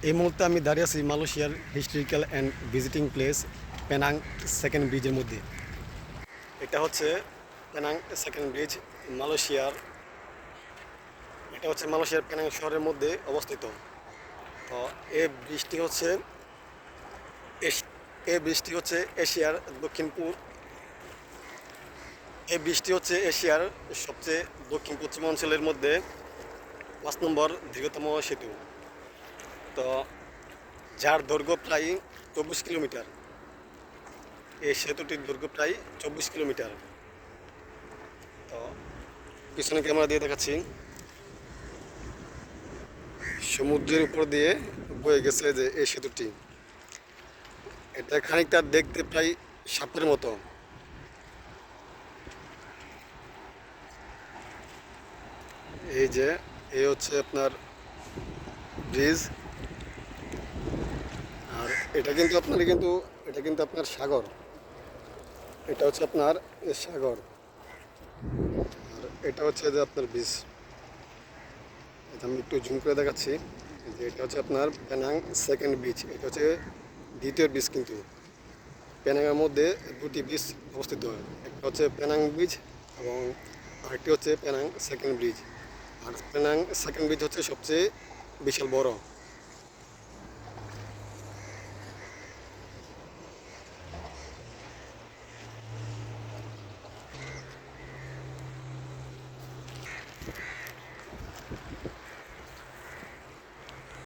এই মুহূর্তে আমি দাঁড়িয়ে আছি মালয়েশিয়ার historical and visiting place Penang second ব্রিজের মধ্যে। এটা হচ্ছে পেনাং সেকেন্ড ব্রিজ। মালয়েশিয়ার মালয়েশিয়ার পেনাং শহরের মধ্যে অবস্থিত। তো এই ব্রিজটি হচ্ছে এশ- এই ব্রিজটি হচ্ছে এশিয়ার দক্ষিণ পূর্ব এই ব্রিজটি হচ্ছে এশিয়ার সবচেয়ে দক্ষিণ পশ্চিম অঞ্চলের মধ্যে 5 নম্বর দীর্ঘতম সেতু। তো যার দৈর্ঘ্য প্রায় 24 কিলোমিটার। এই সেতুটির দৈর্ঘ্য প্রায় 24 কিলোমিটার। তো পিছনে ক্যামেরা দিয়ে দেখাচ্ছি, সমুদ্রের উপর দিয়ে বয়ে গেছে যে এই সেতুটি। এটা খানিকটা দেখতে প্রায় সাপের মতো। এই যে এই হচ্ছে আপনার ব্রিজ। আর এটা কিন্তু আপনার সাগর। এটা হচ্ছে আপনার সাগর। আর এটা হচ্ছে যে আপনার ব্রিজ। এটা আমি একটু জুম করে দেখাচ্ছি যে এটা হচ্ছে আপনার পেনাং সেকেন্ড ব্রিজ। এটা হচ্ছে দ্বিতীয় ব্রিজ। কিন্তু পেনাংয়ের মধ্যে দুটি ব্রিজ অবস্থিত। একটা হচ্ছে পেনাং ব্রিজ এবং আরেকটি হচ্ছে পেনাং সেকেন্ড ব্রিজ। আর পেনাং সেকেন্ড ব্রিজ হচ্ছে সবচেয়ে বিশাল বড়।